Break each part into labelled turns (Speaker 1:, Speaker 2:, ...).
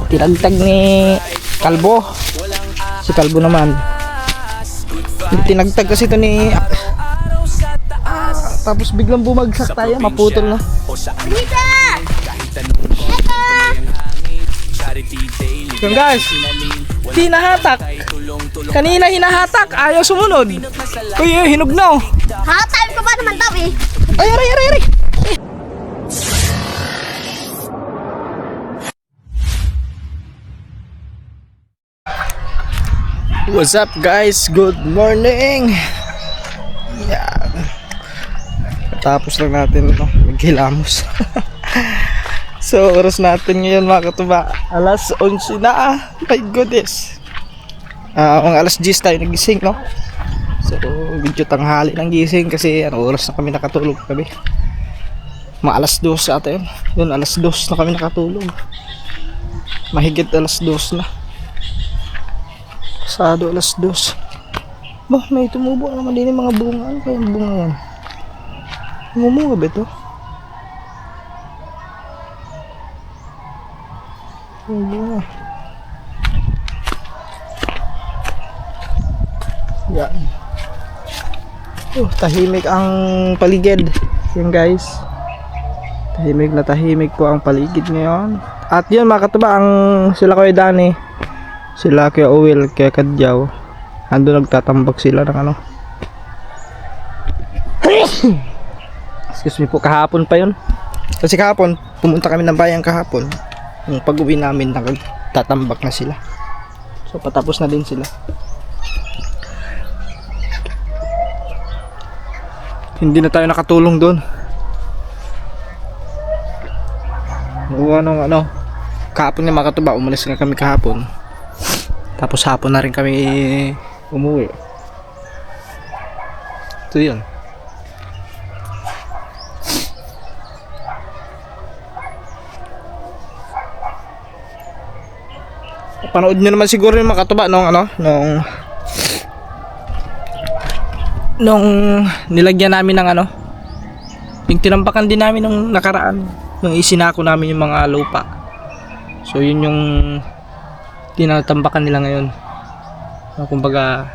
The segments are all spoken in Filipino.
Speaker 1: tinagtag ni Kalbo. Si Kalbo naman tinagtag kasi ito ni tapos biglang bumagsak tayo, maputol na. Yung guys, hinahatak. Kanina hinahatak, ayaw sumunod. Uy, hinog na oh.
Speaker 2: Time ko pa naman daw eh.
Speaker 1: Ay, aray. What's up guys? Good morning. Yan. Tapos lang natin maghilamos. So oras natin ngayon mga katuba, alas 11 na. My goodness. Ang alas 10 tayo nagising, no? So medyo tanghali ng gising kasi oras na kami nakatulog kami. Mga alas 2 ata yun. Yun, alas 2 na kami nakatulog. Mahigit alas 2 na. Pasado alas 2. Bah, may tumubo naman din yung mga bunga. Ano kaya yung bunga yan? Tumumunga ba ito? Yung bunga. Yan. Tahimik ang paligid. Yan guys. Tahimik na tahimik po ang paligid ngayon. At yun mga katuba, ang sila Kuya Danny, sila Kuya Uwil, Kuya Kadyaw, ando nagtatambak sila ng ano. Excuse me po, kahapon pa yun. Kasi kahapon, pumunta kami ng bayan kahapon. Yung pag-uwi namin, nagtatambak na sila. So patapos na din sila. Hindi na tayo nakatulong doon. Kahapon nga mga katuba, umalis nga kami kahapon. Tapos hapon na rin kami umuwi. Ito yun. Panood nyo naman siguro yung mga katuba nung nilagyan namin ng yung tinampakan din namin nung nakaraan, yung isinako namin yung mga lupa. So yun yung tinatambakan nila ngayon. Kumbaga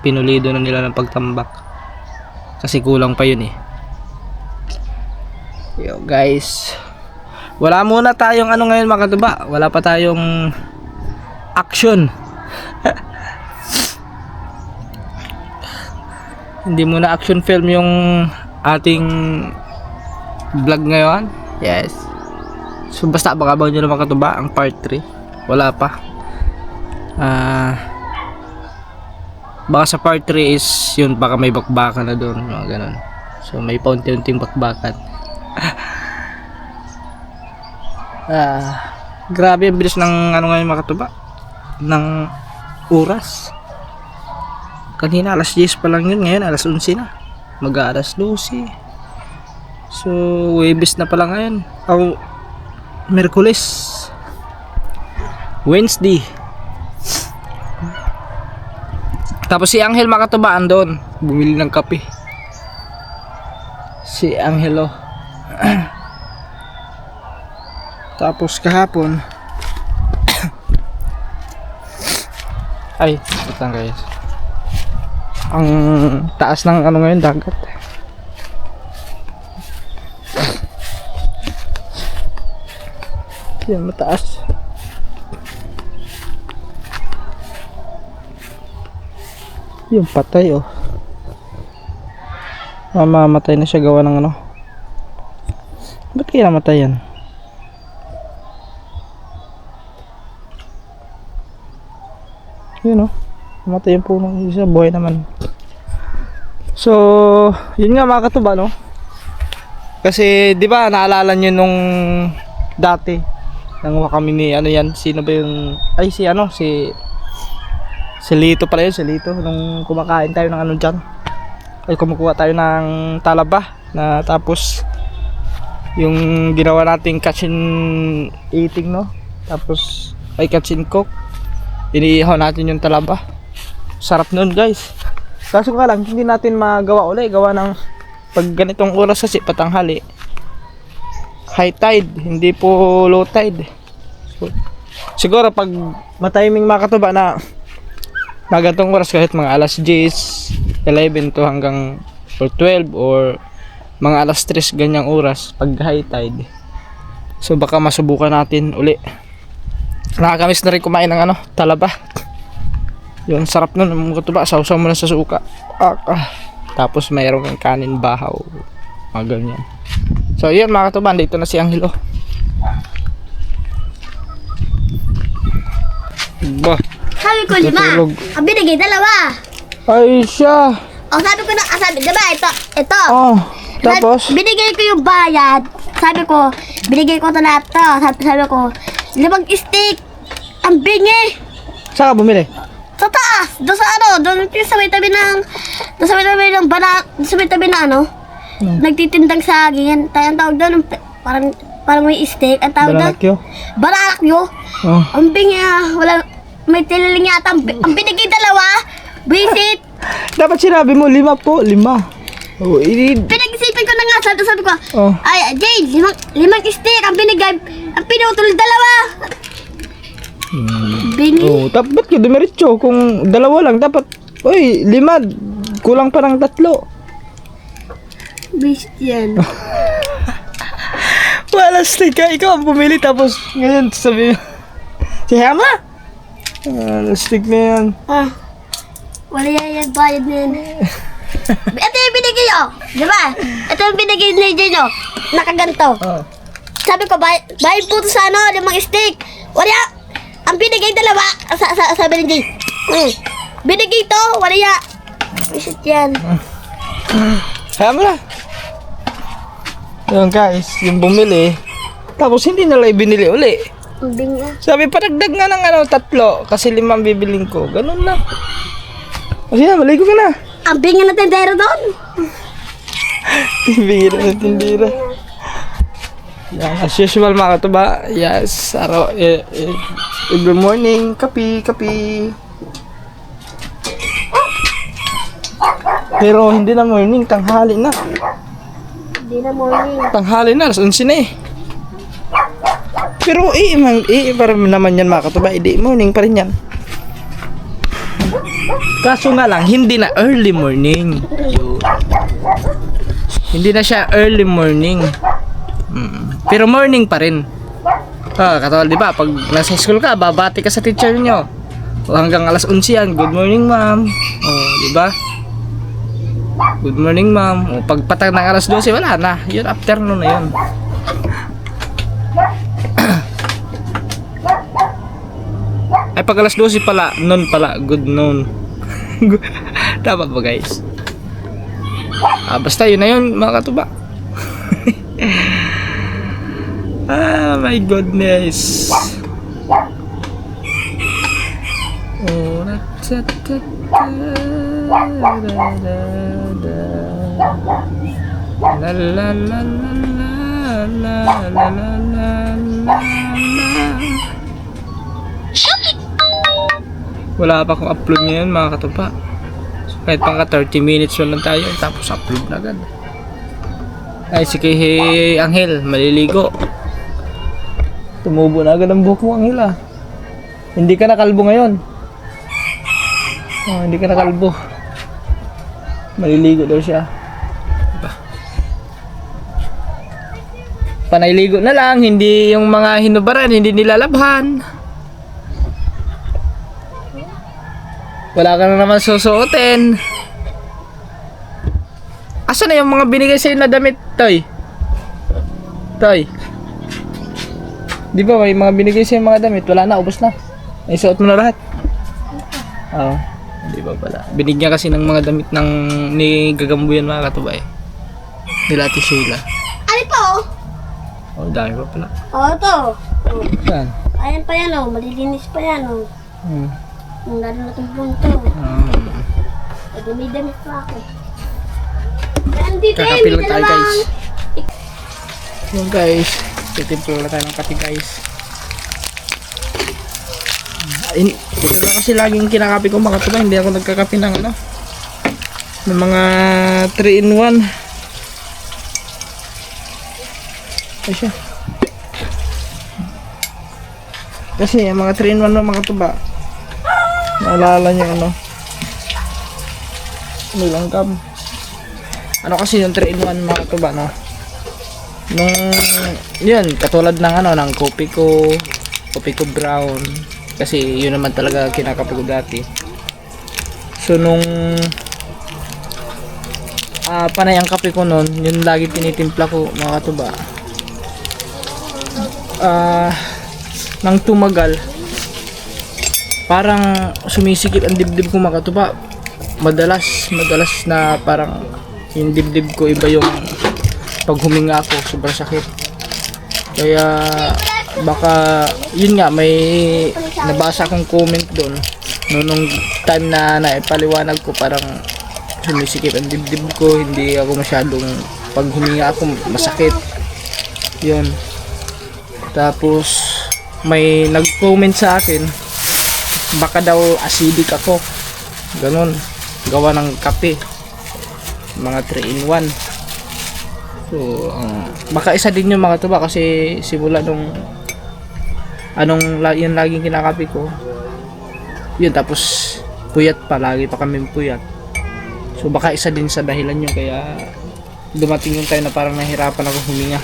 Speaker 1: pinulido na nila ng pagtambak kasi kulang pa yun eh. Yo guys, wala muna tayong ngayon mga katuba, wala pa tayong action. Hindi muna action film yung ating vlog ngayon. Yes. So basta abang-abang nyo naman katuba ang part 3. Wala pa. Baka sa part 3 is yun, baka may bakbakan na doon, mga ganun. So may paunti-unting bakbakan. Grabe ang bilis ng ngayon mga katuba, ng oras. Kanina alas 10 pa lang yun, ngayon alas 11 na. Mag-alas 12. So Webes na pala ngayon. Merkulis, Wednesday. Tapos si Angel mga katuba andon, bumili ng kape. Si Angelo. Tapos kahapon ay, patang guys, ang taas ng ngayon, dagat. Yan, mataas. Yung patay oh. Mamamatay na siya gawa ng Ba't kaya namatay yan? Yun oh. Namatay yung punong isa, buhay naman. So yun nga mga katuba, no? Kasi di ba naalala nyo nung dati nanguha kami ni sino ba yung si Lito pala yun, si Lito, nung kumakain tayo ng dyan, ay kumukuha tayo ng talaba na tapos yung ginawa nating catch and eating, no? Tapos ay catch and cook, iniihaw natin yung talaba. Sarap nun guys. Kaso nga lang hindi natin magawa ulit, gawa ng pag ganitong oras kasi patanghali, high tide, hindi po low tide. siguro pag matiming mga katuba na magatong oras kahit mga alas 10, 11 to hanggang or 12 or mga alas 3 ganyang oras pag high tide. So baka masubukan natin uli. Nakakamiss na rin kumain ng talaba. Yun, sarap nun mga katuba. Sausaw mo na sa suka. Tapos mayroong kanin bahaw. Mga ganyan. So yun mga katuba, dito na si Angelo. Ba,
Speaker 2: Sabi ko 5.
Speaker 1: natulog.
Speaker 2: Ang binigay 2.
Speaker 1: Ay siya.
Speaker 2: Sabi ko na, sabi, diba, ito.
Speaker 1: Oh, tapos
Speaker 2: Binigay ko yung bayad. Sabi ko, binigay ko ito lahat to. Sabi ko, 5 stick. Ang bingi.
Speaker 1: saan ka bumili?
Speaker 2: Sa taas. Doon sa doon sa may tabi ng, nagtitindang saging. Ang tawag doon, parang may steak. Ang tawag doon,
Speaker 1: Balanakyo?
Speaker 2: Barakyo.
Speaker 1: Oh.
Speaker 2: Ang bingi, wala, may tililing yata. Ang binigay 2. Visit.
Speaker 1: Dapat sinabi mo 5 po, 5. Oh,
Speaker 2: Pinag-isipan ko na nga, sabi ko,
Speaker 1: Oh.
Speaker 2: ay, Jade, 5 stick, ang binigay, ang pinutol 2. Bingi.
Speaker 1: Oh, ba't ka dumiretso? Kung 2 lang, dapat, 5. Kulang pa ng 3.
Speaker 2: Beast yan.
Speaker 1: Wala stick ka, ikaw ang pumili tapos ngayon sabi si Hema? Wala stick na yan.
Speaker 2: Wala yan, bayad na yan. Ito yung binigay nyo, di ba? Ito yung binigay nyo, nakaganto.
Speaker 1: Oh.
Speaker 2: Sabi ko, bayad po to sa 5 stick. Wala, ang binigay 2, sabi ni Jade. Binigay to, wala ya. Beast yan.
Speaker 1: Hema na. Yun guys, yung bumili tapos hindi nila ibinili uli.
Speaker 2: Ang bingi.
Speaker 1: Sabi padagdag nga ng 3 kasi 5 ang bibiling ko. Ganun lang. Kasi na, maligo ka na.
Speaker 2: Ang bingi na tendero doon.
Speaker 1: Bihira na tindira. Yan, as usual mga katuba. Yes, every morning, kapi. Pero hindi na morning, tanghali na.
Speaker 2: Hindi na morning.
Speaker 1: Tanghali na, alas 11 na eh. Pero para naman yan mga katuba, morning pa rin yan. Kaso nga lang, hindi na early morning. Yun. Hindi na siya early morning. Pero morning pa rin. Katulad di ba, pag nasa school ka, babati ka sa teacher nyo. O hanggang alas 11 yan, good morning ma'am. Di ba? Good morning ma'am. O pagpatag ng alas 12, wala na. Yun, afternoon na yun. Ay pag alas 12 pala, noon pala, good noon. Dapat ba guys? Basta yun na yun mga katuba. My goodness. Oh, la la la la la la la. Wala pa akong upload ngayon mga katupa. So, kahit pang 30 minutes lang tayo tapos upload na agad. Ay si Angel maliligo. Tumubo na agad ang buhok mo Angel ah. Hindi ka nakalbo ngayon. Hindi ka nakalbo. Maliligo daw siya. Diba? Panailigo na lang, hindi yung mga hinubaran, hindi nilalabhan. Wala ka na naman susuotin. Asa na yung mga binigay sa'yo na damit, Toy? Toy? Di ba may mga binigay sa'yo mga damit? Wala na, ubos na. Ay, suot mo na lahat. Oo. Di ba pala? Binigyan kasi ng mga damit ni Gagambuyan mga katubay. Nila Ate Sheila.
Speaker 2: Ano po?
Speaker 1: Dami pa pala.
Speaker 2: Ito.
Speaker 1: Saan?
Speaker 2: Ayan pa yan malilinis pa yan Lalo na itong punto. Dumidamit pa ako. Andito
Speaker 1: Kakapil lang tayo guys. Yung guys, titimpla na tayo ng kati guys. Ito na kasi laging kinakapi ko mga tuba. Hindi ako nagkakapi ng ng mga 3-in-1. Ay siya. Kasi yung mga 3-in-1 ng mga tuba. Naalala niyo ano? Nilanggam. Ano kasi yung 3-in-1 mga tuba, no? Nung, yun, katulad ng ano, ng kopi ko brown. Kasi yun naman talaga kinakape ko dati. So nung panay ang kape ko noon, yun lagi tinitimpla ko mga tuba. Nang tumagal, parang sumisikip ang dibdib ko mga tuba. Madalas na parang yung dibdib ko iba yung pag huminga ako, sobrang sakit. Kaya baka yun nga, may nabasa akong comment doon nung time na naipaliwanag ko, parang sumisikip ang dibdib ko, hindi ako masyadong, pag huminga ako masakit yun. Tapos may nag-comment sa akin baka daw acidic ako, ganun, gawa ng kape, mga 3-in-1. So baka isa din yung mga tuba, kasi simula nung yun laging kinakape ko yun, tapos puyat pa, lagi pa kami puyat. So baka isa din sa dahilan yun, kaya dumating yung time na parang nahirapan ako huminga.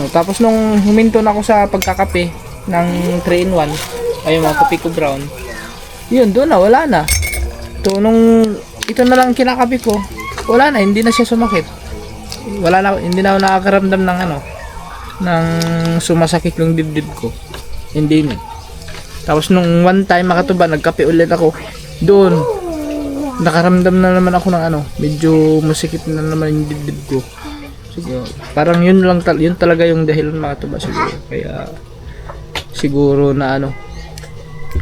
Speaker 1: No, tapos nung huminto na ako sa pagkakape ng 3-in-1, ay mga kopi ko brown, yun, doon na, wala na. So nung ito na lang kinakape ko, wala na, hindi na siya sumakit. Wala na, hindi na ako nakakaramdam ng ng sumasakit yung dibdib ko, hindi na. Tapos nung one time makatuba, nagkape ulit ako, doon nakaramdam na naman ako ng medyo masikip na naman yung dibdib ko. Siguro, parang yun talaga yung dahilan makatuba siguro. Kaya siguro na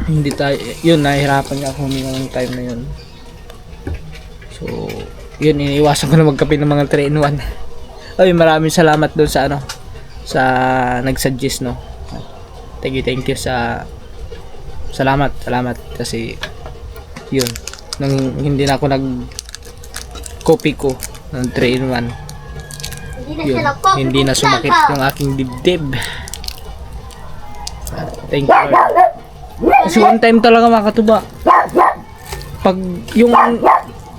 Speaker 1: hindi tayo, yun, nahihirapan nga ako huminga ng time na yun. So yun, iniiwasan ko na magkape ng mga 3-in-1. Ay, maraming salamat doon sa sa nag-suggest, no. Thank you sa salamat kasi yun, nang hindi na ako nag-copy ko ng 3-in-1, yun, hindi na sumakit yung aking dibdib. Thank you, Lord. Kasi one time talaga makatuba, pag yung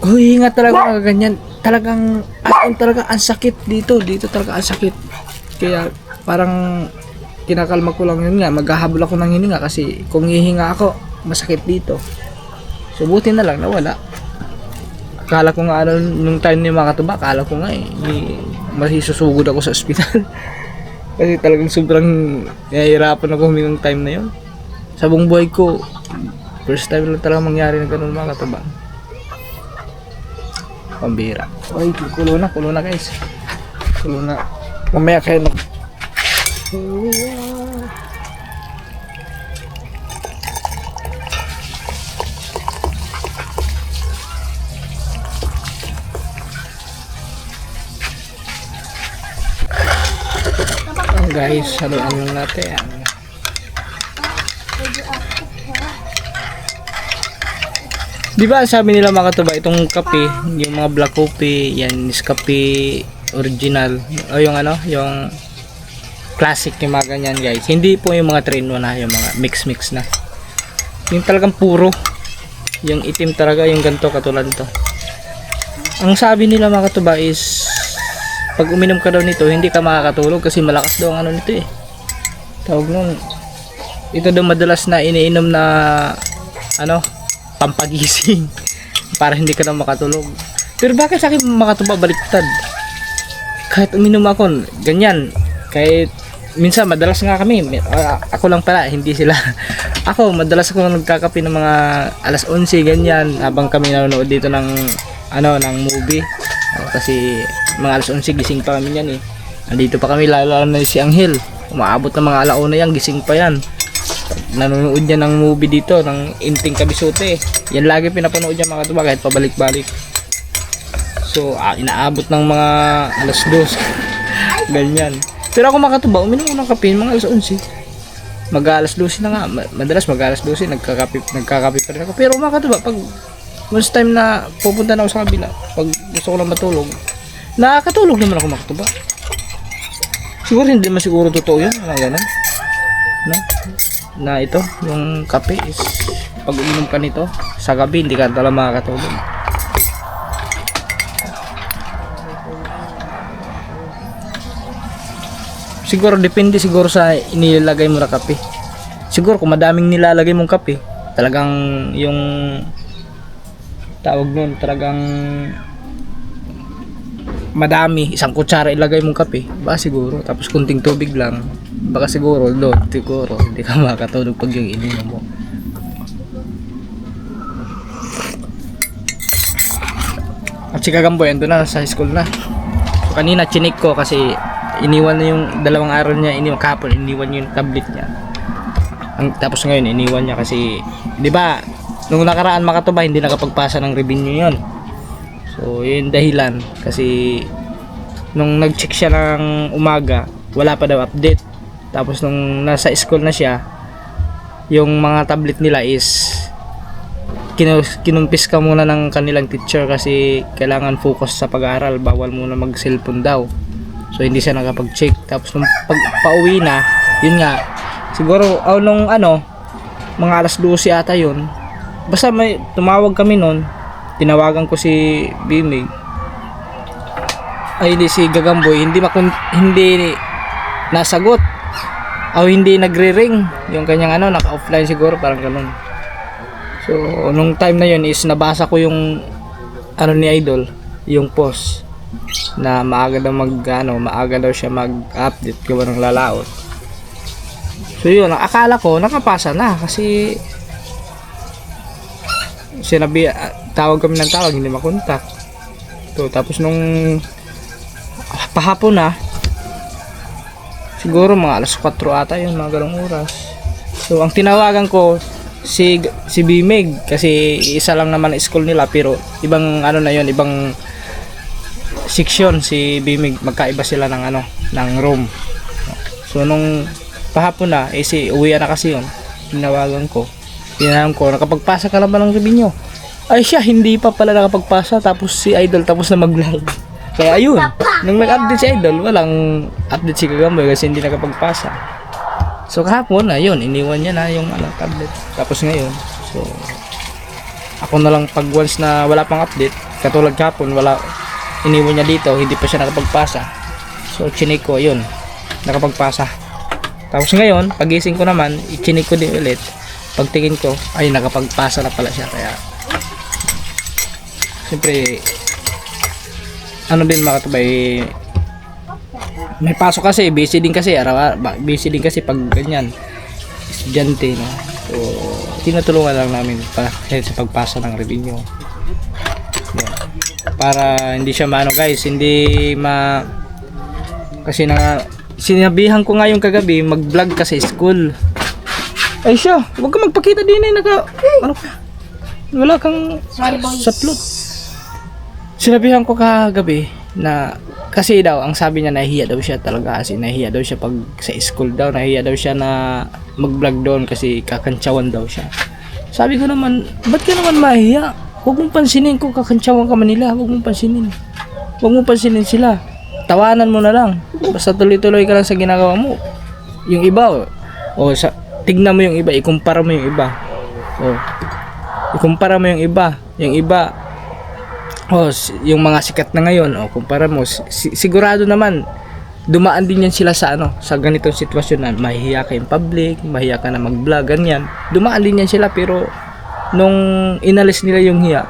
Speaker 1: huhinga talaga ganyan, talagang talaga ang sakit dito talaga ang sakit. Kaya parang kinakalma ko lang yun nga, maghahabol ako ng hininga, kasi kung hihinga ako masakit dito. So buti na lang nawala. Akala ko nga nung time ni makatuba, akala ko nga masisusugod ako sa ospital. Kasi talagang sobrang nahihirapan ako humingang time na yun. Sa buong buhay ko, first time lang talaga mangyari na ganun mga katuba. Pambira. Ay, kulo na guys. Kulo na. Mamaya kayo guys, haluan lang natin. Di ba sabi nila mga katuba, itong kape, yung mga black coffee, yan is kape original, o yung yung classic, yung mga ganyan guys. Hindi po yung mga 3-in-1 na, yung mga mix na. Yung talagang puro, yung itim talaga, yung ganito katulad to. Ang sabi nila mga katuba is, pag uminom ka daw nito, hindi ka makakatulog kasi malakas daw ang nito eh. Tawag nun, ito daw madalas na iniinom na pampagising para hindi ka na makatulog. Pero bakit sa akin makatuba baliktad? Kahit uminom ako ganyan, kahit minsan madalas nga kami, ako lang pala, hindi sila. Ako madalas ako nagkakape ng mga alas 11 ganyan, habang kami nanonood dito ng ng movie. Kasi mga alas 11 gising pa kami yan eh. Nandito pa kami, lalo na si Angel, umaabot ng mga alauna yan, gising pa yan. Nanonood niya ng movie dito, ng Inting Kabisute. Yan lagi pinapanood niya mga katuba, kahit pabalik-balik. So inaabot ng mga alas 2 ganyan. Pero ako mga katuba, uminom ko ng kape mga alas 11. Mag alas 12 na nga, madalas mag alas 12 nagkakape pa rin ako. Pero mga katuba, pag once time na pupunta na ako sa kabila, pag gusto ko lang matulog, nakakatulog naman ako mga katuba. Siguro hindi naman siguro totoo yun, gano'n, no? na ito, yung kape is pag uminom ka nito sa gabi hindi ka talaga makakatulog. Siguro depende siguro sa inilalagay mo na kape. Siguro kung madaming nilalagay mong kape, talagang yung tawag nun, talagang madami, isang kutsara ilagay mong kape, ba siguro, tapos kunting tubig lang, baka siguro hindi ka makakatulog pag yung ininom mo. At si Kagamboy ando na sa school na. So, kanina chinik ko kasi iniwan na yung dalawang araw niya, kahapon iniwan niya yung tablet niya. Tapos ngayon iniwan niya kasi, di ba, nung nakaraan Makatuba hindi nakapagpasa ng revenue yon. So yun dahilan kasi nung nag-check siya ng umaga wala pa daw update. Tapos nung nasa school na siya, yung mga tablet nila is kinumpis ka muna ng kanilang teacher kasi kailangan focus sa pag-aaral, bawal muna mag cellphone daw. So hindi siya nakapag-check. Tapos nung pauwi na, yun nga, siguro nung mga alas 12 ata yun, basta may tumawag kami nun, tinawagan ko si Bimig, ay hindi, si Gagamboy, hindi nasagot o hindi nagre-ring yung kanyang naka-offline siguro, parang ganun. So nung time na yun is nabasa ko yung ni Idol, yung post na maaga daw siya mag-update gawa ng lalaot. So yun, akala ko nakapasa na kasi tawag kami ng tawag, hindi makontak. So tapos nung pahapon na, siguro mga alas 4 ata yun, mga ganong oras. So ang tinawagan ko si Bimig kasi isa lang naman ang school nila, pero ibang ibang section si Bimig, magkaiba sila ng room. So nung pahapon na, si uwi na kasi yun, tinawagan ko, nakapagpasa ka naman ng revenue? Ay siya, hindi pa pala nakapagpasa, tapos si Idol tapos na mag-live. Kaya ayun, nung nag-update si Idol, walang update si Kagamboy kasi hindi nakapagpasa. So kahapon, ayun, iniwan niya na yung tablet. Tapos ngayon, so ako na lang pag once na wala pang update, katulad kahapon, iniwan niya dito, hindi pa siya nakapagpasa. So chinik ko, yun, nakapagpasa. Tapos ngayon, pagising ko naman, i-chinik ko din ulit. Pagtingin ko, ay nakapagpasa na pala siya. Kaya siyempre din Makatubay, may pasok kasi, busy din kasi pag ganyan estudyante, no? So tinutulungan lang namin sa pagpasa ng revenue. Yan. Para hindi siya guys, kasi sinabihan ko nga yung kagabi mag-vlog kasi school. Ay siya, huwag ka magpakita din wala kang saplot. Sinabihan ko kagabi na kasi daw ang sabi niya nahihiya daw siya talaga, kasi nahihiya daw siya pag sa school daw, nahihiya daw siya na mag-vlog doon kasi kakantsawan daw siya. Sabi ko naman, ba't ka naman mahihiya? Huwag mong pansinin kung kakantsawan ka man nila, huwag mong pansinin sila. Tawanan mo na lang, basta tuloy-tuloy ka lang sa ginagawa mo. Yung iba tignan mo yung iba, ikumpara mo yung iba. Ikumpara mo yung iba. Yung mga sikat na ngayon, kumpara mo. Sigurado naman, dumaan din yan sila sa ganitong sitwasyon na mahihiya ka in public, mahihiya ka na mag-vlog, ganyan. Dumaan din yan sila, pero nung inalis nila yung hiya,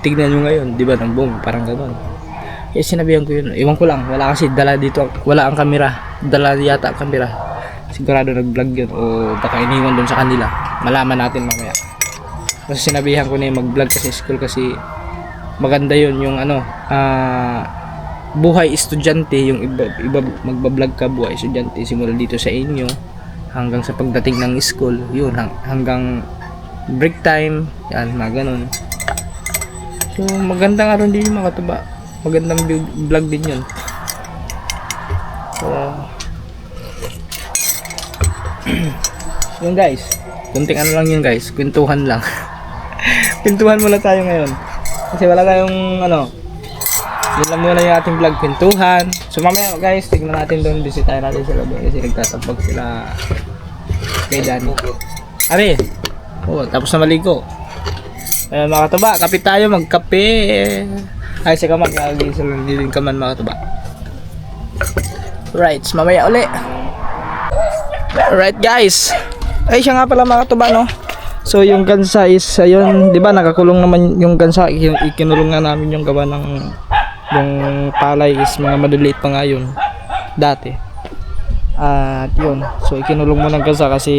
Speaker 1: tignan nyo ngayon, di ba, ng boom, parang gano'n. Kaya sinabihan ko yun, iwan ko lang, wala kasi dala dito, wala ang kamera, dala yata ang kamera. Sigurado nag-vlog yun o baka iniwan doon sa kanila, malaman natin mamaya. Kasi sinabihan ko na yung mag-vlog kasi school kasi maganda yun yung buhay estudyante, yung iba magba-vlog ka buhay estudyante simula dito sa inyo hanggang sa pagdating ng school, yun hanggang break time, yan mga ganun. So magandang din yung Makatuba, magandang vlog din yun. So yun guys, kunting lang yun guys, kwentuhan lang. Kwentuhan muna tayo ngayon kasi wala tayong yun lang muna yung ating vlog, kwentuhan. So mamaya guys, tignan natin doon, bisitahin natin sila doon kasi nagtatapag sila kay Danny. Ari. Oh, tapos na maligo. Ayan mga katuba, kape tayo, magkape. Ay, sa kaman, kagisa lang din kaman mga katuba. Right, mamaya uli. Right guys. Ay, siya nga pala mga katuba, no? So, yung gansa is, ayun, di ba, nakakulong naman yung gansa. Ikinulong na namin yung gawa ng yung palay is mga madaliit pa nga yun. Dati. At yun, so ikinulong mo ng gansa kasi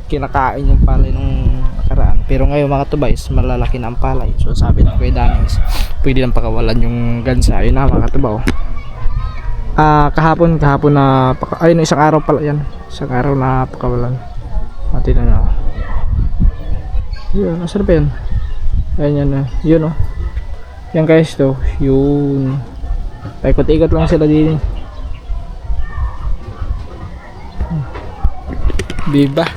Speaker 1: kinakain yung palay nung nakaraan. Pero ngayon mga tubays, malalaki na ang palay. So sabi ng Kuya Danny is, pwede lang pakawalan yung gansa. Ayun na mga tubaw. Kahapon na, ayun, isang araw pala yan. Isang araw na pakawalan. Mati na na. Yun, nasarap yan. Ayun yan na. Yun oh. Yan guys to. Yun. Paikot-ikot lang sila din. Biba.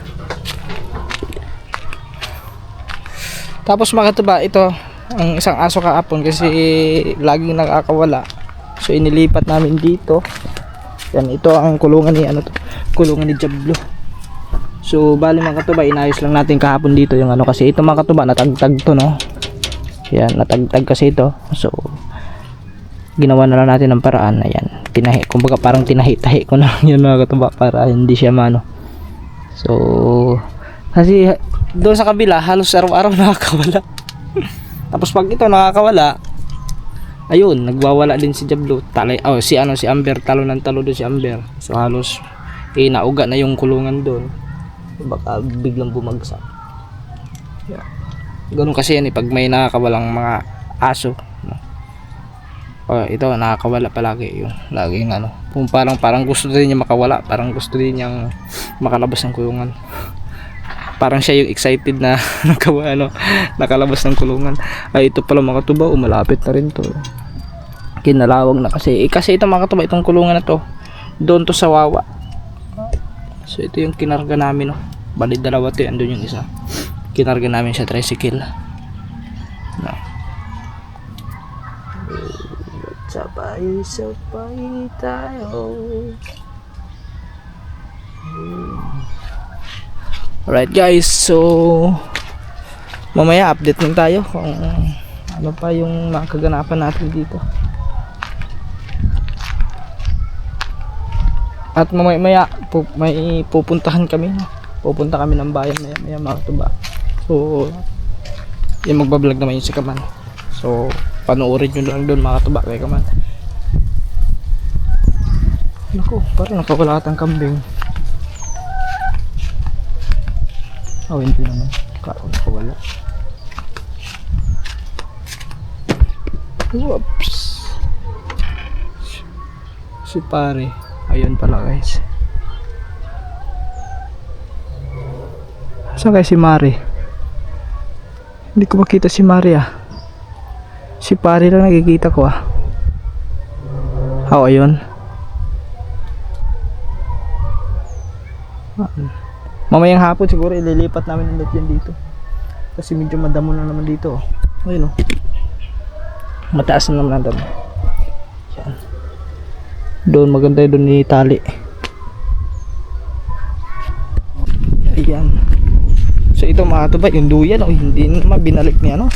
Speaker 1: Tapos mga katuba, ito ang isang aso kahapon kasi laging nakakawala. So inilipat namin dito. Yan, ito ang kulungan ni ano to, kulungan ni Diablo. So bali mga katuba, inayos lang natin kahapon dito yung ano kasi ito mga katuba natagtag to, no. Yan, natagtag kasi ito. So ginawa na lang natin ng paraan. Ayan, tinahi, kumbaga parang tinahi-tahi ko na yun mga katuba para hindi siya mano. So kasi doon sa kabila halos araw-araw nakakawala. Tapos pag ito nakakawala, ayun, nagwawala din si Diablo. Talay, oh, si Amber, talo ng talo doon si Amber. So halos nauga na yung kulungan doon. Baka biglang bumagsak. Yeah. Ganun kasi yan pag may nakakawalang mga aso, no? Ito nakakawala palagi yung laging ano. Kung parang gusto din niya makawala, parang gusto din niyang makalabas ng kulungan. Parang siya yung excited na nakalabas ng kulungan. Ay, ito pala mga katuba, malapit na rin to. Kinalawag na kasi. Kasi ito mga katuba, itong kulungan na to, doon to sa Wawa. So ito yung kinarga namin, no. Bali dalawa to, andun yung isa. Kinarga namin sa tricycle. No. Sabay-sabay tayo. Alright guys, so mamaya update lang tayo kung ano pa yung mga kaganapan natin dito. At mamaya may pupuntahan kami. Pupunta kami ng bayan maya mga tuba. So yung magbablog naman yung si Kaman. So panoorin nyo lang doon mga tuba kay Kaman. Naku, parang nakawala atang kambing. Oh, hindi naman. Nakawala. Whoops. Si pare. Ayun pala guys. Saan kaya si Mari? Hindi ko makita si Mari ah. Si pare lang nakikita ko ah. Oh, ayun. Mamayang hapon siguro ililipat namin ulit yan dito. Kasi medyo madamo na naman dito. Ayun oh. Mataas na naman ang damo. Yan. Doon maganda doon ni tali. Ayan. So ito mga tuba, yung duyan oh, hindi naman binalik niya no.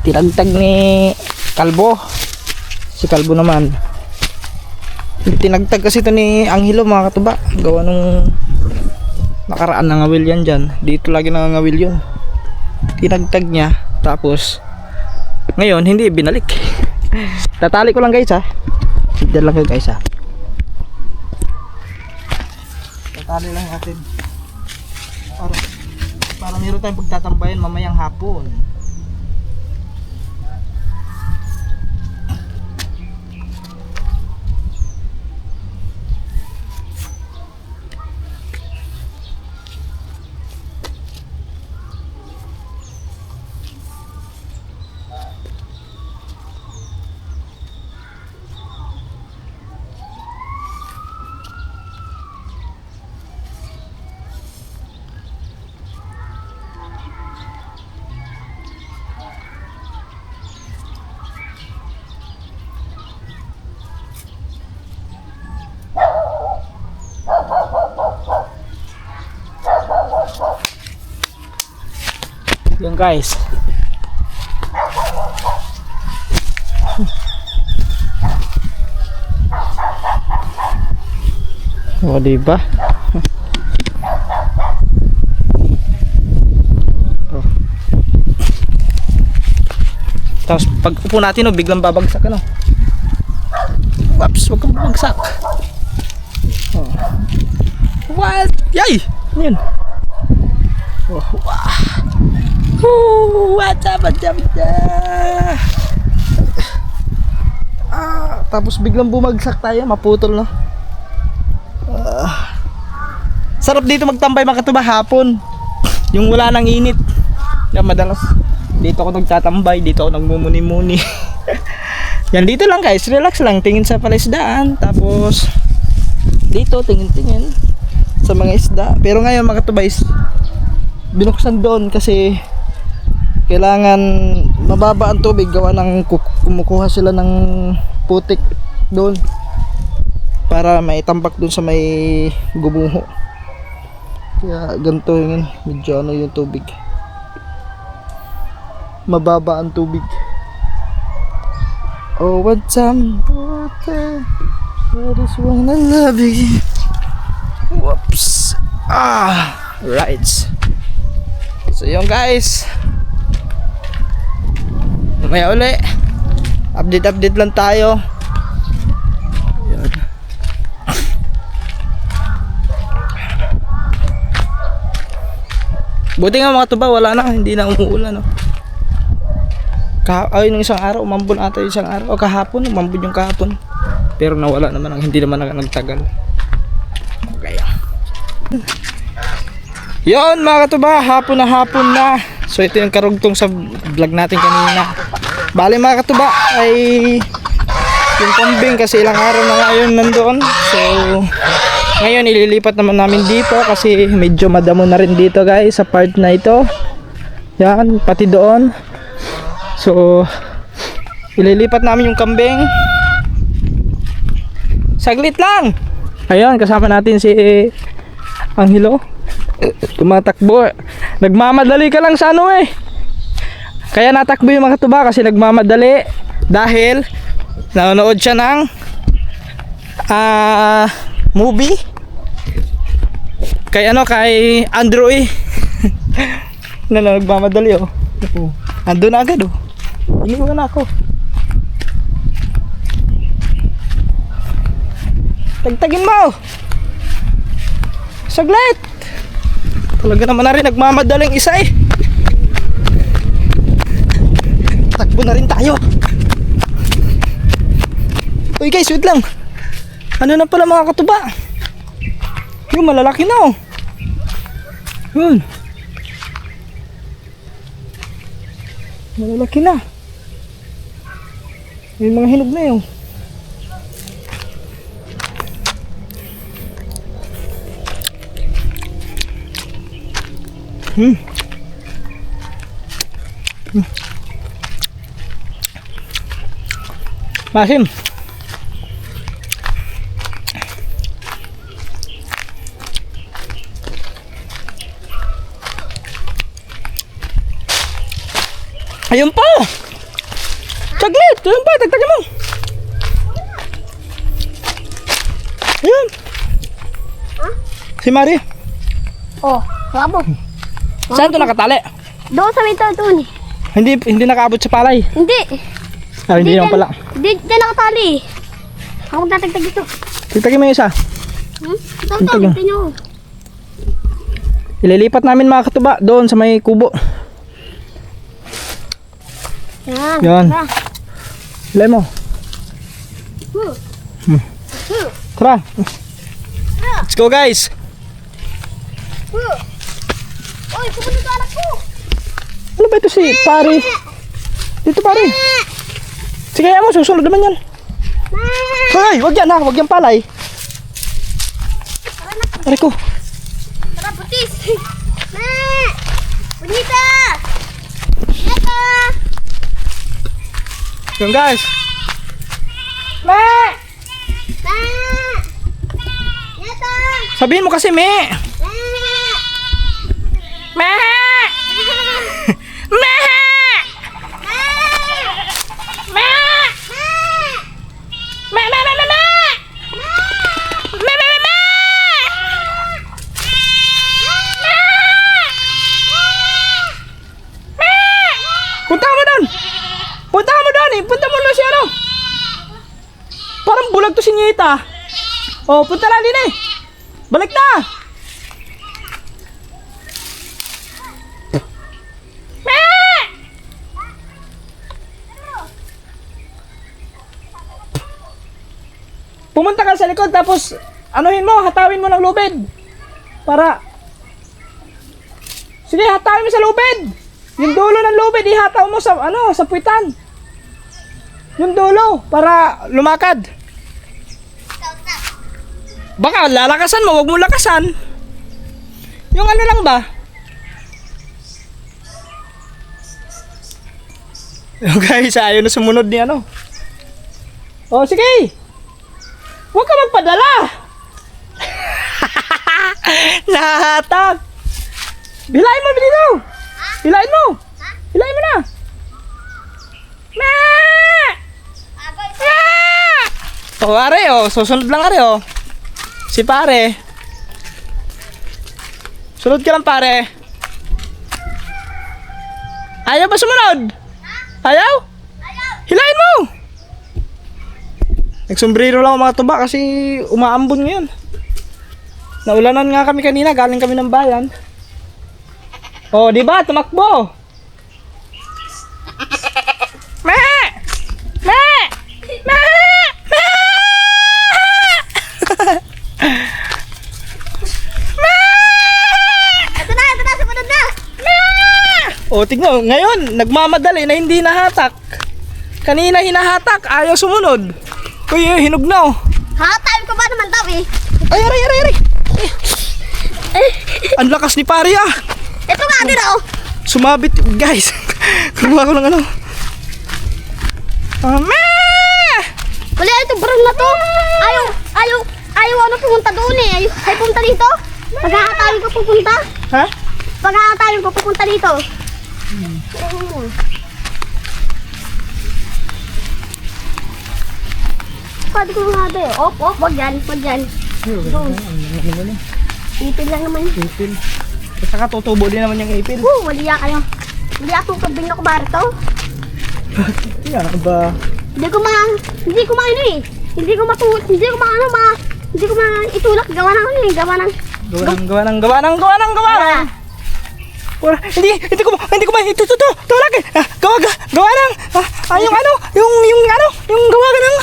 Speaker 1: Tinagtag ni Kalbo. Si Kalbo naman. Tinagtag kasi ito ni Angelo mga katuba. Gawa nung nakaraan na ngawil yan dyan. Dito lagi nangangawil yun. Tinagtag niya. Tapos ngayon hindi binalik. Tatali ko lang guys ha. Diyan lang guys ha. Tatali lang natin. Para meron tayong pagtatambayan mamayang hapon. Yun guys. O, diba? Oh. Tapos pag upo natin, biglang babagsak ano. Whoops, wag kang babagsak. Oh. What? Yay! Ano yun? Oh, wow. What's up? Tapos biglang bumagsak tayo, maputol no. Sarap dito magtambay mga katuba hapon. Yung wala nang init. Kaya madalas dito ako nagtatambay, dito ako nagmumuni-muni. Yan dito lang guys, relax lang, tingin sa palaisdaan. Tapos dito tingin-tingin sa mga isda. Pero ngayon mga katuba is binuksan doon kasi kailangan mababa ang tubig, gawa ng kumukuha sila ng putik doon para maitambak doon sa may gumuho. Kaya ganito yun, medyo ano yung tubig, mababa ang tubig. Oh, want some water, I just wanna love you. Whoops. Right. So yun guys, mamaya uli update lang tayo. Yan. Buti nga mga tuba, wala na, hindi na umuulan no. Nung isang araw umambon ata, isang araw o kahapon umambon yung kahapon, pero nawala naman, hindi naman nagtagal. Okay. Yon mga katuba, hapon na. So ito yung karugtong sa vlog natin kanina. Bali mga katuba ay yung kambing kasi ilang araw na ngayon nandoon. So ngayon ililipat naman namin dito kasi medyo madamo na rin dito guys sa part na ito. Yan, pati doon. So ililipat namin yung kambing. Saglit lang. Ayun, kasama natin si Angelo. Tumatakbo. Nagmamadali ka lang sa ano eh. Kaya natakbo yung mga tuba kasi nagmamadali. Dahil nanonood siya ng movie kay Andrew eh. Nagmamadali oh. Ando na agad oh. Iniwan na ako. Tagtagin mo. Saglit. Talaga naman na rin nagmamadaling isa eh. Takbo na rin tayo. Uy guys, wait lang. Ano na pala mga katuba? Yung malalaki na oh. Yun. Malalaki na. Yung mga hinog na yun. Masim. Ayun pa. Saglit, ayun pa, tagtagin mo. Ayun. Si Maria.
Speaker 2: Oh, rabo.
Speaker 1: Saan ito nakatali?
Speaker 2: Doon sa may doon.
Speaker 1: Hindi nakaabot sa palay.
Speaker 2: Hindi.
Speaker 1: Hindi naman pala.
Speaker 2: Hindi nakatali. Ako tatagtag dito.
Speaker 1: Tagtagin mo yung isa.
Speaker 2: Tatagtag nyo.
Speaker 1: Ililipat namin mga katuba doon sa may kubo. Yan. Ilay mo. Tara. Let's go guys.
Speaker 2: Oy, pupunta sa anak ko.
Speaker 1: Ano ba ito si pare? Dito pare. Sige mo, susunod naman yan. Hoy, wag yan ha, wag yan palay. Pare ko.
Speaker 2: Tara, putis. Bonita. Neta.
Speaker 1: Yun guys.
Speaker 2: Ma. Neta.
Speaker 1: Sabihin mo kasi me. Me. Nagbubulag to si Nita. Oh, punta lang din eh. Balik na. Pumunta ka sa likod tapos anuhin mo, hatawin mo ng lubid. Para sige, hatawin mo sa lubid. Yung dulo ng lubid ihataw mo sa sa puwitan. Yung dulo para lumakad. Baka lalakasan mo, wag mo lakasan. Yung ano lang ba? Yung guys, ayaw na sumunod ni ano. Oh, sige. Huwag ka magpadala. Nahatak. Hilain mo dito. Hilain mo. Hilain mo na. Ma! Oh, are, oh. Susunod lang, are, oh. Si pare. Sunod ka lang, pare. Ayaw ba sumunod? Ayaw? Hilain mo. Nagsombrero lang ang mga tuba kasi umaambon ngayon. Naulanan nga kami kanina, galing kami ng bayan. Oh, di ba? Tumakbo. Me! Me! Me! Me! Me!
Speaker 2: Ito na, sumunod na.
Speaker 1: Me! Oh, tignan, ngayon, nagmamadali na hindi nahatak. Kanina hinahatak, ayaw sumunod. Uy, hinog na oh.
Speaker 2: Ha? Time ko ba naman daw eh?
Speaker 1: Ay, aray. Ang lakas ni pare ah.
Speaker 2: Ito nga din oh.
Speaker 1: Sumabit, guys. Kuha ko ng ano.
Speaker 2: Wala ito, barang na to. Ayaw ano pumunta doon eh. Ay pumunta dito. Pag-aatayin ko pupunta.
Speaker 1: Ha?
Speaker 2: Pag-aatayin ko pupunta dito. Pwede ko nga doon. Wag yan. Doon. Ipin lang naman yun.
Speaker 1: Ipin. At saka tutubo din naman yung ipin.
Speaker 2: Waliya kayo. Waliya akong kabing na kumarin to.
Speaker 1: Yan ako ba?
Speaker 2: Hindi ko maano eh. Hindi ko maitulak. Gawa ng.
Speaker 1: Wala, hindi ko tulak eh. Gawa ng yung gawa ka ng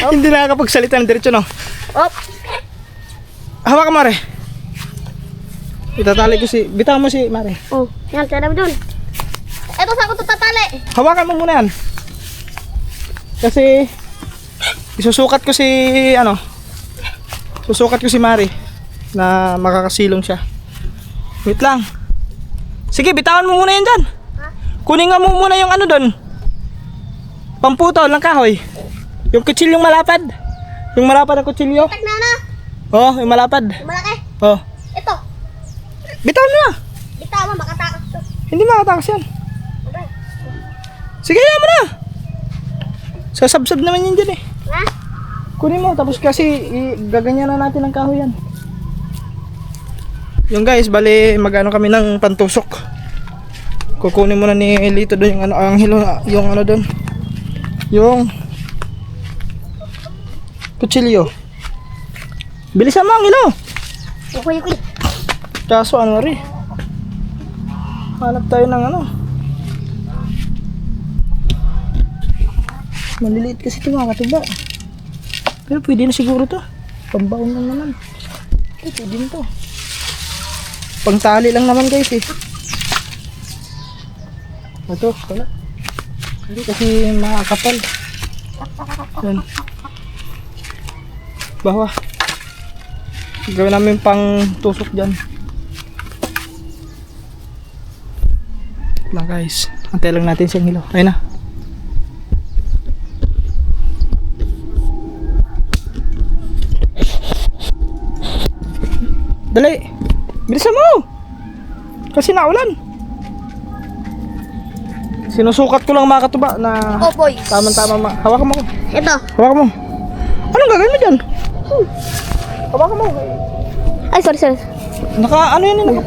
Speaker 1: hindi nakakapagsalita ng diretso no. Hawak ka Mare. Itatali ko bitaw mo si Mare.
Speaker 2: Oh, yan, tira mo dun. Eto sa ako tatali.
Speaker 1: Hawakan mo muna yan. Kasi susukat ko si Mare na makakasilong siya. Wait lang. Sige, bitawan mo muna yan dyan. Kunin nga mo muna yung ano doon. Pamputol ng kahoy. Yung kutsilyong malapad. Yung malapad na kutsilyo.
Speaker 2: Tag na.
Speaker 1: Oh, yung malapad.
Speaker 2: Malaki.
Speaker 1: Oh.
Speaker 2: Ito.
Speaker 1: Bitawan mo na.
Speaker 2: Bitawa, makatakas to.
Speaker 1: Hindi makatakas yan. Sige, yan mo na. Sasabsab naman yan dyan eh.
Speaker 2: Ha?
Speaker 1: Kunin mo, tapos kasi gaganyan na natin ang kahoy yan. Yung guys, bali magano kami ng pantusok. Kukunin muna ni Lito doon yung ano, ang hilo, yung ano doon. Yung kutsilyo. Bilisan mo ang hilo.
Speaker 2: Kuy.
Speaker 1: Kaso ano rin. Hanap tayo ng ano. Maliliit kasi ito mga katuba. Pero pwede na siguro to. Pambaon lang naman. Pwede din to. Pangtali lang naman guys eh. Ito, wala. Hindi kasi makakapal. Yan. Bawa. Gawin namin pang tusok dyan. Lang guys. Antay lang natin siyang hilo. Ayun na. Dali. Bilisan mo. Kasi naulan. Sinusukat ko lang mga katuba na
Speaker 2: boys.
Speaker 1: tama-tama. Hawakan mo ko.
Speaker 2: Ito.
Speaker 1: Hawakan mo. Anong gagawin mo dyan? Hawakan mo.
Speaker 2: Ay, sorry.
Speaker 1: Ano yan yun?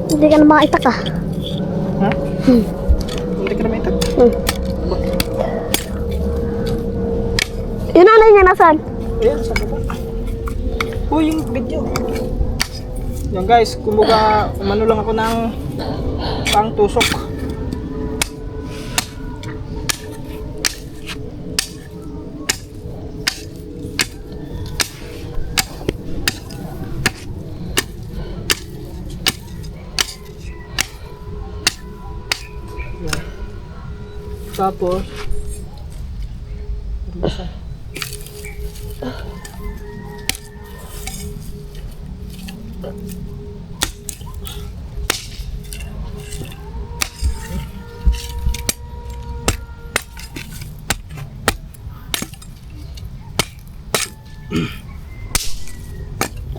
Speaker 2: Hindi ka na makaitak ah.
Speaker 1: Ha? Hindi ka na may itak.
Speaker 2: Yung nanay niya nasaan?
Speaker 1: Ayan, sa baba. Uy, yung video. Yan guys, kumbaga umano lang ako ng pang tusok. Yan. Tapos ano ba siya?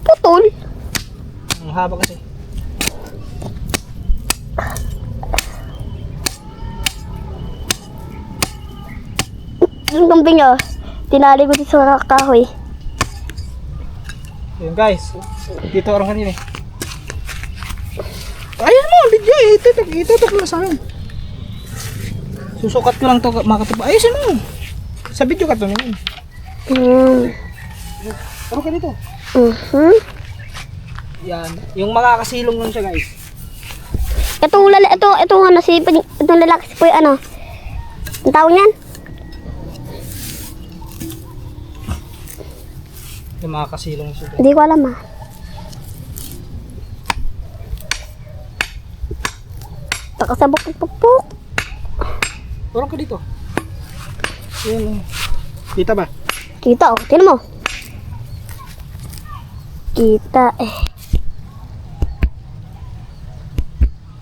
Speaker 2: Putol.
Speaker 1: Ang haba kasi.
Speaker 2: Yung kambing niya, tinali ko dito sa kahoy.
Speaker 1: Ayun guys, dito orang kanina eh. Ayan mo, video eh, itutok mo sa akin. Susukat ko lang to mga katuba. Ayusin mo. Sa video ka to naman. Taro ka dito. Yan, yung makakasilong nun siya guys.
Speaker 2: Itong ano, itong lalaki si Puy, ano? Ang tawag niyan?
Speaker 1: Yung makakasilong siya guys.
Speaker 2: Hindi ko alam ah. Takasabok ng pupuk.
Speaker 1: Taro ka dito. Yan. Kita ba?
Speaker 2: Kita oh, tinan mo. Kita eh.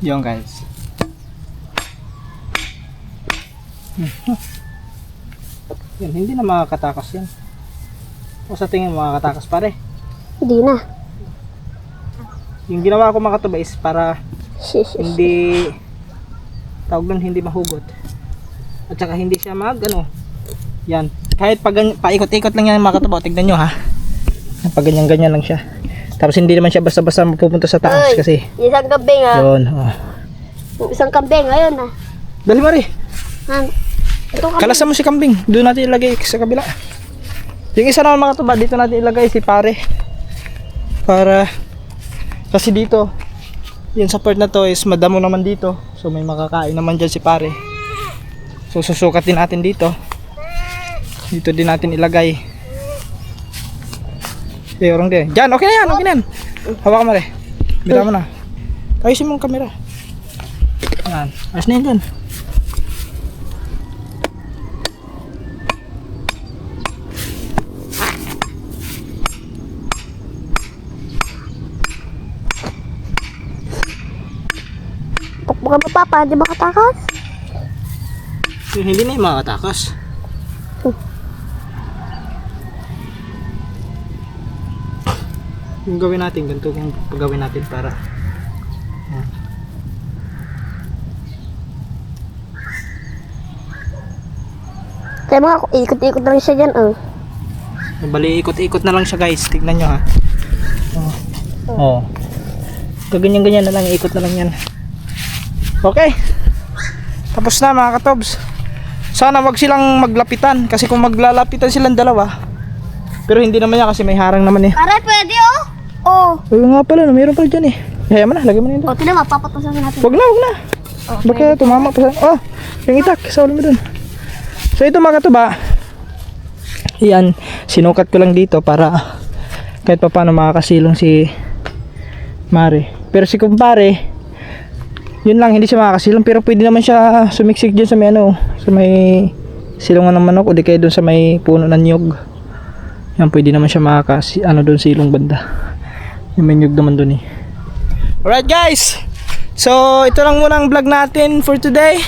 Speaker 1: Yung guys. Yan, hindi na makakatakas yan. O sa tingin makakatakas pare.
Speaker 2: Hindi na.
Speaker 1: Yung ginawa ko mga katuba is para hindi tawag doon, hindi mahugot. At saka hindi siya ano. Yan. Kahit paikot-ikot lang yan mga katuba, tignan nyo ha. Pag ganyan-ganyan lang siya. Tapos hindi naman siya basta-basta mapupunta sa taas kasi.
Speaker 2: Isang kambing ah.
Speaker 1: Yun. Oh.
Speaker 2: Yung isang kambing, ayun ah.
Speaker 1: Dali Mari.
Speaker 2: Ito kambing.
Speaker 1: Kalasan mo si kambing. Doon natin ilagay sa kabila. Yung isa naman mga katuba, dito natin ilagay si pare. Para kasi dito, yun sa part na to is madamo naman dito. So may makakain naman dyan si pare. So susukat din natin dito. Dito din natin ilagay. Eh, orang din. Diyan, okay na yan, okay na yan. Hawakan mo rin. Bila mo na. Ayusin mo ang camera. Yan. Ayos na yan dyan.
Speaker 2: Pukpukan mo papa, hindi makatakas.
Speaker 1: Hindi na yung makatakas. Yung gawin natin, ganito yung pagawin natin para
Speaker 2: Kaya mga ikot-ikot lang siya dyan oh.
Speaker 1: bali ikot-ikot na lang siya guys, tignan nyo ha. Kaganyan-ganyan na lang, ikot na lang yan. Okay, tapos na mga katobs. Sana wag silang maglapitan, kasi kung maglalapitan silang dalawa, pero hindi naman yan kasi may harang naman eh.
Speaker 2: Aray, pwede oh. Oh.
Speaker 1: Ayun nga pala, mayroon pala dyan eh. Kaya mo na, lagay mo na yun doon.
Speaker 2: Oh, tinan mo, papatasan natin.
Speaker 1: Wag na. Baka tumama pa sa... Oh, yung itak, sa ulo mo dun. So ito mga katuba, yan, sinukat ko lang dito para kahit pa paano makakasilong si Mare. Pero si kumpare, yun lang, hindi siya makakasilong, pero pwede naman siya sumiksik dyan sa may ano, sa may silungan ng manok o di kaya dun sa may puno ng nyug. Yan, pwede naman siya ano dun silong banda. Yung may nyug naman dun eh. Alright guys, so ito lang muna ang vlog natin for today.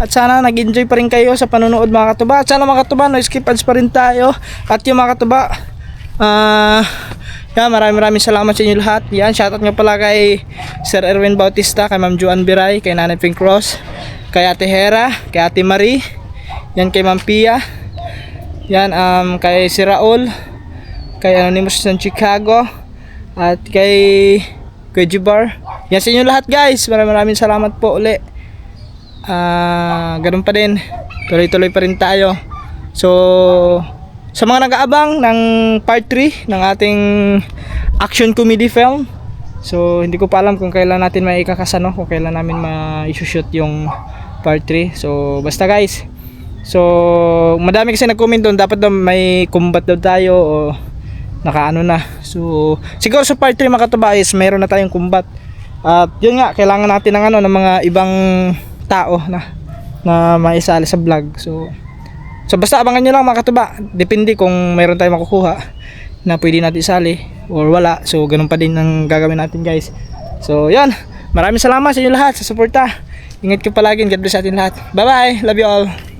Speaker 1: At sana nag-enjoy pa rin kayo sa panonood mga katuba. At sana mga katuba, no skip ads pa rin tayo. At yung mga katuba, yan, maraming salamat sa inyo lahat. Yan, shoutout nga pala kay Sir Erwin Bautista, kay Ma'am Juan Biray, kay Nanay Pink Cross, kay Ate Hera, kay Ate Marie, yan kay Ma'am Pia, yan kay si Raul, kay Anonymous ng Chicago, at kay Jibar. Yan sa inyo lahat guys, maraming salamat po uli. ganun pa din, tuloy-tuloy pa rin tayo. So sa mga nag-aabang ng part 3 ng ating action comedy film, so hindi ko pa alam kung kailan natin may ikakasano, kung kailan namin ma-shoot yung part 3. So basta guys, so madami kasi nag-comment doon, dapat daw may combat daw tayo o nakaano na. So siguro sa part 3 mga katuba is mayroon na tayong combat. At yun nga, kailangan natin ng ng mga ibang tao na maisali sa vlog. So basta abangan nyo lang mga katuba. Depende kung mayroon tayong makukuha na pwede natin isali or wala. So ganun pa din ang gagawin natin guys. So yan, maraming salamat sa inyo lahat sa suporta. Ingat kayo palagi. God bless sa atin lahat. Bye bye, love you all.